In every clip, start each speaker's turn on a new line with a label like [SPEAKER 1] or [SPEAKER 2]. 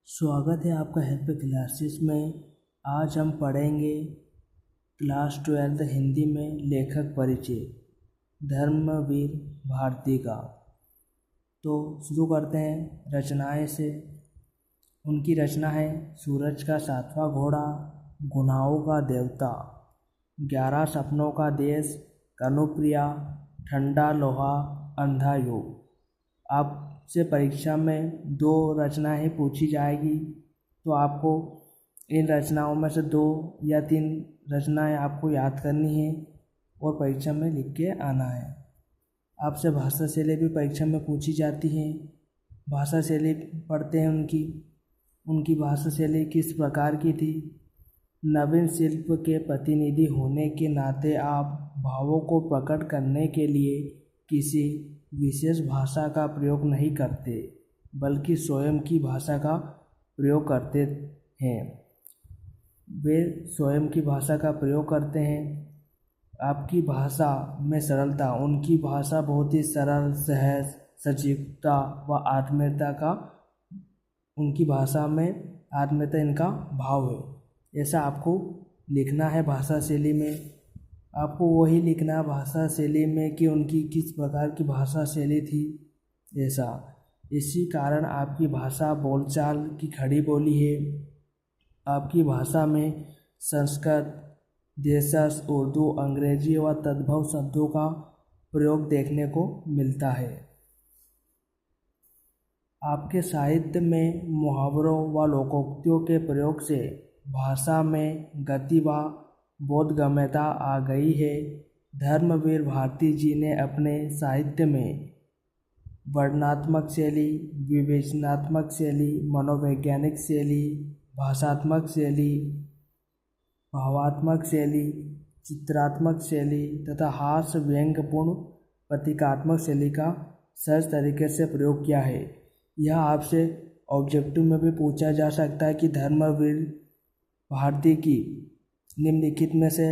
[SPEAKER 1] स्वागत है आपका हैप्पी क्लासेस में। आज हम पढ़ेंगे क्लास 12 हिंदी में लेखक परिचय धर्मवीर भारती का। तो शुरू करते हैं रचनाएं से। उनकी रचना है सूरज का सातवां घोड़ा, गुनाहों का देवता, 11 सपनों का देश, कनुप्रिया, ठंडा लोहा, अंधा युग। आपसे परीक्षा में 2 रचनाएं पूछी जाएगी, तो आपको इन रचनाओं में से 2 या 3 रचनाएं आपको याद करनी है और परीक्षा में लिख के आना है। आपसे भाषा शैली भी परीक्षा में पूछी जाती है। भाषा शैली पढ़ते हैं उनकी भाषा शैली किस प्रकार की थी। नवीन शिल्प के प्रतिनिधि होने के नाते आप भावों को प्रकट करने के लिए किसी विशेष भाषा का प्रयोग नहीं करते, बल्कि स्वयं की भाषा का प्रयोग करते हैं। वे स्वयं की भाषा का प्रयोग करते हैं। आपकी भाषा में सरलता, उनकी भाषा बहुत ही सरल, सहज, सजीवता व आत्मीयता का, उनकी भाषा में आत्मीयता इनका भाव है। ऐसा आपको लिखना है भाषा शैली में। आपको वही लिखना है भाषा शैली में कि उनकी किस प्रकार की भाषा शैली थी। ऐसा इसी कारण आपकी भाषा बोलचाल की खड़ी बोली है। आपकी भाषा में संस्कृत, देशज, उर्दू, अंग्रेजी व तद्भव शब्दों का प्रयोग देखने को मिलता है। आपके साहित्य में मुहावरों व लोकोक्तियों के प्रयोग से भाषा में गति व बोधगम्यता आ गई है। धर्मवीर भारती जी ने अपने साहित्य में वर्णनात्मक शैली, विवेचनात्मक शैली, मनोवैज्ञानिक शैली, भाषात्मक शैली, भावात्मक शैली, चित्रात्मक शैली तथा हास्य व्यंग्यपूर्ण प्रतीकात्मक शैली का सहज तरीके से प्रयोग किया है। यह आपसे ऑब्जेक्टिव में भी पूछा जा सकता है कि धर्मवीर भारती की निम्नलिखित में से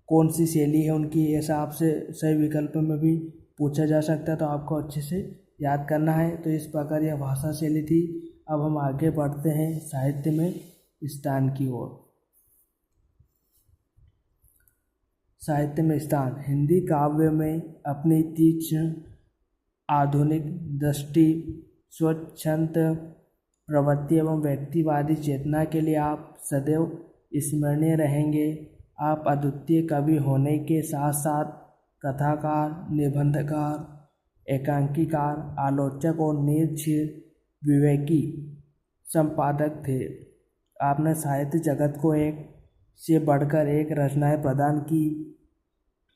[SPEAKER 1] कौन सी शैली है उनकी। ऐसा आपसे सही विकल्प में भी पूछा जा सकता है, तो आपको अच्छे से याद करना है। तो इस प्रकार यह भाषा शैली थी। अब हम आगे बढ़ते हैं साहित्य में स्थान की ओर। साहित्य में स्थान। हिंदी काव्य में अपनी तीक्ष्ण आधुनिक दृष्टि, स्वच्छंद प्रवृत्ति एवं व्यक्तिवादी चेतना के लिए आप सदैव स्मरणीय रहेंगे। आप अद्वितीय कवि होने के साथ साथ कथाकार, निबंधकार, एकांकीकार, आलोचक और निरक्षीर विवेकी संपादक थे। आपने साहित्य जगत को एक से बढ़कर एक रचनाएं प्रदान की।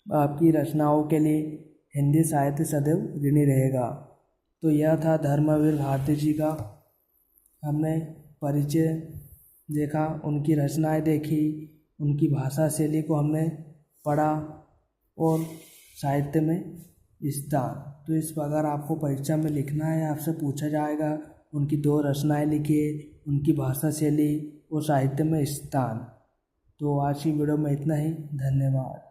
[SPEAKER 1] आपकी रचनाओं के लिए हिंदी साहित्य सदैव ऋणी रहेगा। तो यह था धर्मवीर भारती जी का। हमने परिचय देखा, उनकी रचनाएं देखी, उनकी भाषा शैली को हमने पढ़ा और साहित्य में स्थान। तो इस प्रकार आपको परीक्षा में लिखना है। आपसे पूछा जाएगा उनकी 2 रचनाएं लिखिए, उनकी भाषा शैली और साहित्य में स्थान। तो आज की वीडियो में इतना ही। धन्यवाद।